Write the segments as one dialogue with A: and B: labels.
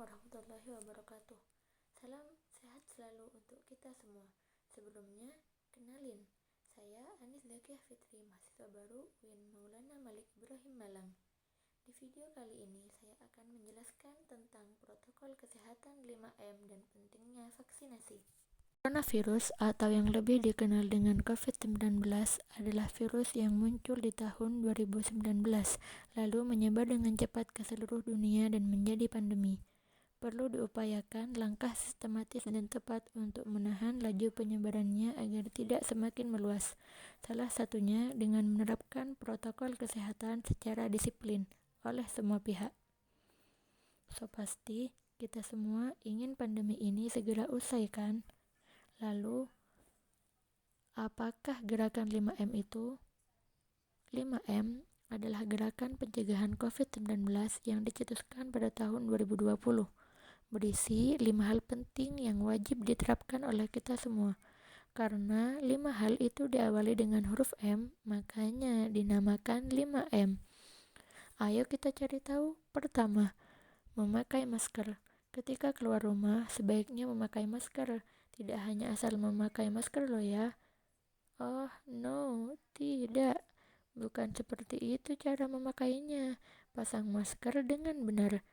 A: warahmatullahi wabarakatuh. Salam sehat selalu untuk kita semua. Sebelumnya, kenalin, saya Anis Zakiah Fitri, mahasiswa baru UIN Maulana Malik Ibrahim Malang. Di video kali ini, saya akan menjelaskan tentang protokol kesehatan 5M dan pentingnya vaksinasi. Coronavirus atau yang lebih dikenal dengan COVID-19 adalah virus yang muncul di tahun 2019, lalu menyebar dengan cepat ke seluruh dunia dan menjadi pandemi. Perlu diupayakan langkah sistematis dan tepat untuk menahan laju penyebarannya agar tidak semakin meluas. Salah satunya dengan menerapkan protokol kesehatan secara disiplin oleh semua pihak. Pasti kita semua ingin pandemi ini segera usai, kan? Lalu, apakah gerakan 5M itu? 5M adalah gerakan pencegahan COVID-19 yang dicetuskan pada tahun 2020. Berisi 5 hal penting yang wajib diterapkan oleh kita semua. Karena 5 hal itu diawali dengan huruf M, makanya dinamakan 5M. Ayo kita cari tahu. Pertama, memakai masker. Ketika keluar rumah, sebaiknya memakai masker. Tidak hanya asal memakai masker loh ya. Oh no, tidak. Bukan seperti itu cara memakainya. Pasang masker dengan benar.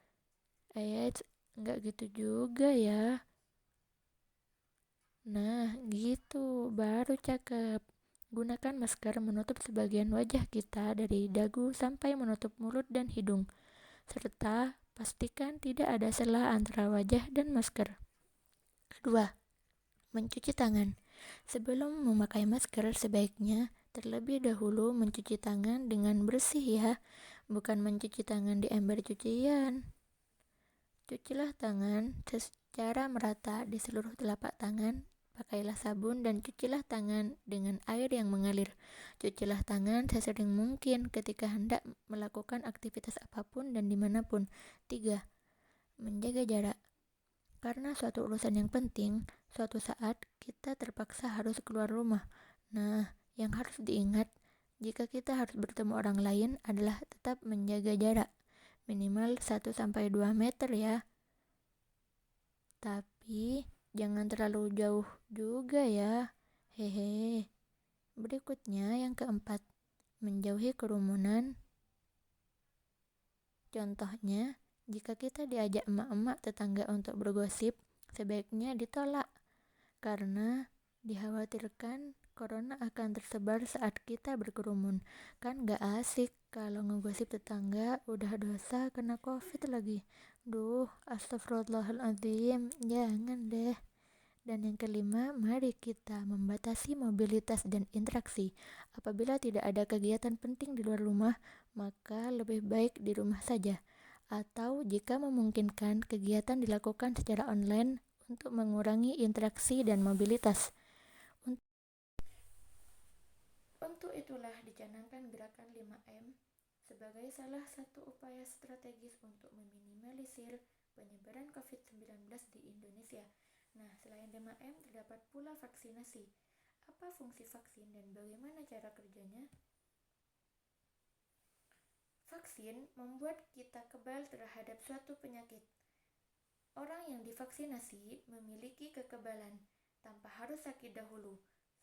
A: Nggak gitu juga ya. Nah, gitu. Baru cakep. Gunakan masker menutup sebagian wajah kita dari dagu sampai menutup mulut dan hidung. Serta pastikan tidak ada sela antara wajah dan masker. Kedua, mencuci tangan. Sebelum memakai masker, sebaiknya terlebih dahulu mencuci tangan dengan bersih ya, bukan mencuci tangan di ember cucian. Cucilah tangan secara merata di seluruh telapak tangan. Pakailah sabun dan cucilah tangan dengan air yang mengalir. Cucilah tangan sesering mungkin ketika hendak melakukan aktivitas apapun dan dimanapun. 3. Menjaga jarak. Karena suatu urusan yang penting, suatu saat kita terpaksa harus keluar rumah. Nah, yang harus diingat, jika kita harus bertemu orang lain adalah tetap menjaga jarak. Minimal 1-2 meter ya. Tapi, jangan terlalu jauh juga ya. Hehe. Berikutnya yang keempat, menjauhi kerumunan. Contohnya, jika kita diajak emak-emak tetangga untuk bergosip, sebaiknya ditolak, karena dikhawatirkan corona akan tersebar saat kita berkerumun. Kan gak asik kalau ngegosip tetangga, udah dosa kena COVID lagi. Duh, astagfirullahaladzim, jangan deh. Dan yang kelima, mari kita membatasi mobilitas dan interaksi. Apabila tidak ada kegiatan penting di luar rumah, maka lebih baik di rumah saja. Atau jika memungkinkan, kegiatan dilakukan secara online untuk mengurangi interaksi dan mobilitas. Untuk itulah dicanangkan gerakan 5M sebagai salah satu upaya strategis untuk meminimalisir penyebaran COVID-19 di Indonesia. Nah, selain 5M terdapat pula vaksinasi. Apa fungsi vaksin dan bagaimana cara kerjanya? Vaksin membuat kita kebal terhadap suatu penyakit. Orang yang divaksinasi memiliki kekebalan tanpa harus sakit dahulu,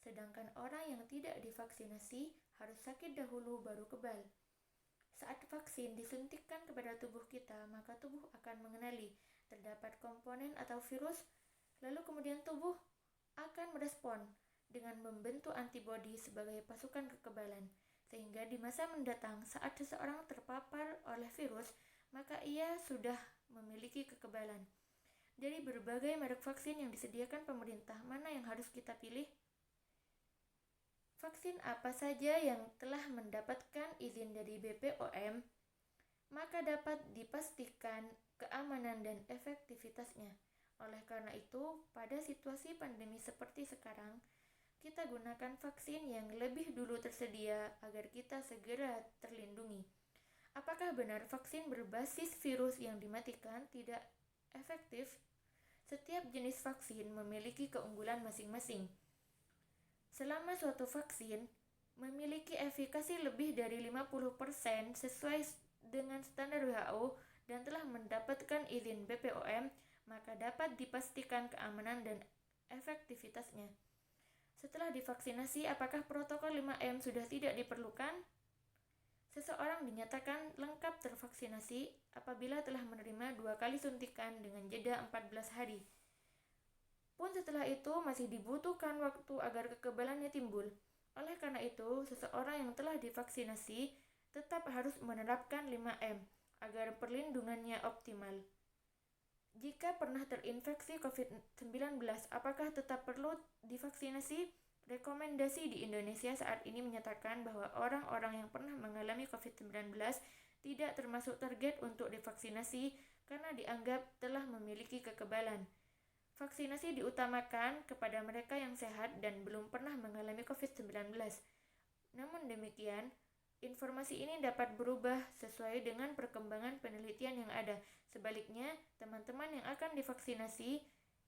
A: sedangkan orang yang tidak divaksinasi harus sakit dahulu baru kebal. Saat vaksin disuntikkan kepada tubuh kita, maka tubuh akan mengenali terdapat komponen atau virus, lalu kemudian tubuh akan merespon dengan membentuk antibodi sebagai pasukan kekebalan, sehingga di masa mendatang saat seseorang terpapar oleh virus, maka ia sudah memiliki kekebalan. Dari berbagai merek vaksin yang disediakan pemerintah, mana yang harus kita pilih? Vaksin apa saja yang telah mendapatkan izin dari BPOM, maka dapat dipastikan keamanan dan efektivitasnya. Oleh karena itu, pada situasi pandemi seperti sekarang, kita gunakan vaksin yang lebih dulu tersedia agar kita segera terlindungi. Apakah benar vaksin berbasis virus yang dimatikan tidak efektif? Setiap jenis vaksin memiliki keunggulan masing-masing. Selama suatu vaksin memiliki efikasi lebih dari 50% sesuai dengan standar WHO dan telah mendapatkan izin BPOM, maka dapat dipastikan keamanan dan efektivitasnya. Setelah divaksinasi, apakah protokol 5M sudah tidak diperlukan? Seseorang dinyatakan lengkap tervaksinasi apabila telah menerima 2 kali suntikan dengan jeda 14 hari. Pun setelah itu masih dibutuhkan waktu agar kekebalannya timbul. Oleh karena itu, seseorang yang telah divaksinasi tetap harus menerapkan 5M agar perlindungannya optimal. Jika pernah terinfeksi COVID-19, apakah tetap perlu divaksinasi? Rekomendasi di Indonesia saat ini menyatakan bahwa orang-orang yang pernah mengalami COVID-19 tidak termasuk target untuk divaksinasi karena dianggap telah memiliki kekebalan. Vaksinasi diutamakan kepada mereka yang sehat dan belum pernah mengalami COVID-19. Namun demikian, informasi ini dapat berubah sesuai dengan perkembangan penelitian yang ada. Sebaliknya, teman-teman yang akan divaksinasi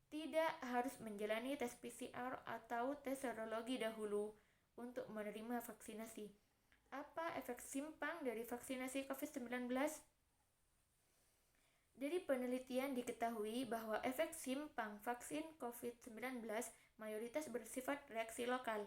A: tidak harus menjalani tes PCR atau tes serologi dahulu untuk menerima vaksinasi. Apa efek simpang dari vaksinasi COVID-19? Dari penelitian diketahui bahwa efek simpang vaksin COVID-19 mayoritas bersifat reaksi lokal,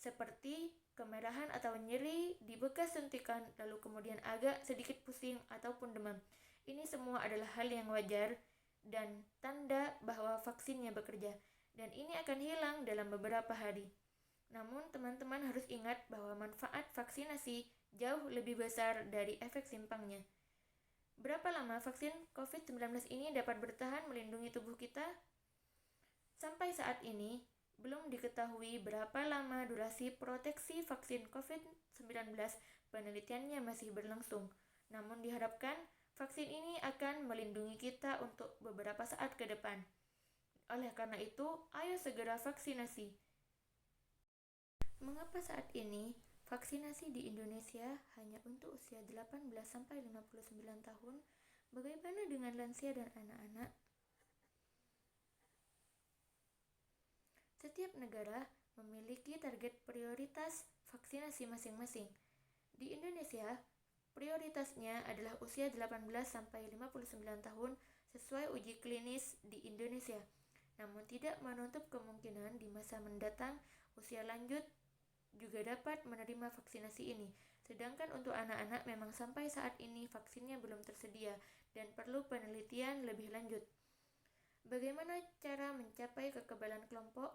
A: seperti kemerahan atau nyeri di bekas suntikan, lalu kemudian agak sedikit pusing ataupun demam. Ini semua adalah hal yang wajar dan tanda bahwa vaksinnya bekerja, dan ini akan hilang dalam beberapa hari. Namun teman-teman harus ingat bahwa manfaat vaksinasi jauh lebih besar dari efek simpangnya. Berapa lama vaksin COVID-19 ini dapat bertahan melindungi tubuh kita? Sampai saat ini, belum diketahui berapa lama durasi proteksi vaksin COVID-19. Penelitiannya masih berlangsung, namun diharapkan vaksin ini akan melindungi kita untuk beberapa saat ke depan. Oleh karena itu, ayo segera vaksinasi. Mengapa saat ini vaksinasi di Indonesia hanya untuk usia 18-59 tahun? Bagaimana dengan lansia dan anak-anak? Setiap negara memiliki target prioritas vaksinasi masing-masing. Di Indonesia, prioritasnya adalah usia 18-59 tahun sesuai uji klinis di Indonesia. Namun tidak menutup kemungkinan di masa mendatang usia lanjut juga dapat menerima vaksinasi ini. Sedangkan untuk anak-anak memang sampai saat ini vaksinnya belum tersedia dan perlu penelitian lebih lanjut. Bagaimana cara mencapai kekebalan kelompok?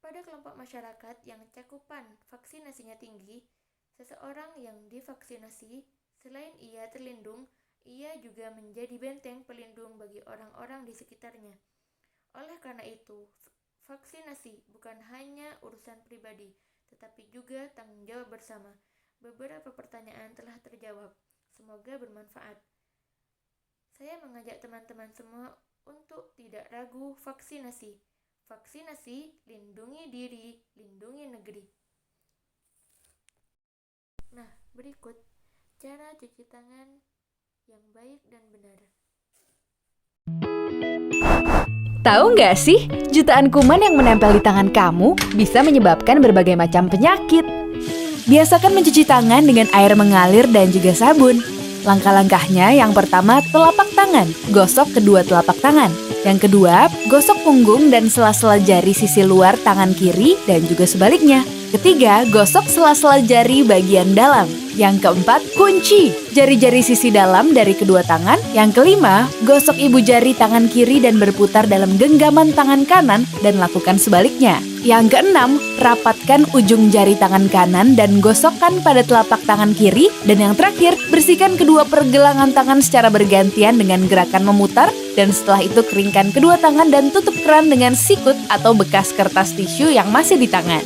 A: Pada kelompok masyarakat yang cakupan vaksinasinya tinggi, seseorang yang divaksinasi, selain ia terlindung, ia juga menjadi benteng pelindung bagi orang-orang di sekitarnya. Oleh karena itu, vaksinasi bukan hanya urusan pribadi, tetapi juga tanggung jawab bersama. Beberapa pertanyaan telah terjawab. Semoga bermanfaat. Saya mengajak teman-teman semua untuk tidak ragu vaksinasi. Vaksinasi, lindungi diri, lindungi negeri. Nah, berikut cara cuci tangan yang baik dan benar.
B: Tahu nggak sih, jutaan kuman yang menempel di tangan kamu bisa menyebabkan berbagai macam penyakit. Biasakan mencuci tangan dengan air mengalir dan juga sabun. Langkah-langkahnya yang pertama, telapak tangan. Gosok kedua telapak tangan. Yang kedua, gosok punggung dan sela-sela jari sisi luar tangan kiri dan juga sebaliknya. Ketiga, gosok sela-sela jari bagian dalam. Yang keempat, kunci jari-jari sisi dalam dari kedua tangan. Yang kelima, gosok ibu jari tangan kiri dan berputar dalam genggaman tangan kanan dan lakukan sebaliknya. Yang keenam, rapatkan ujung jari tangan kanan dan gosokkan pada telapak tangan kiri. Dan yang terakhir, bersihkan kedua pergelangan tangan secara bergantian dengan gerakan memutar. Dan setelah itu keringkan kedua tangan dan tutup keran dengan sikut atau bekas kertas tisu yang masih di tangan.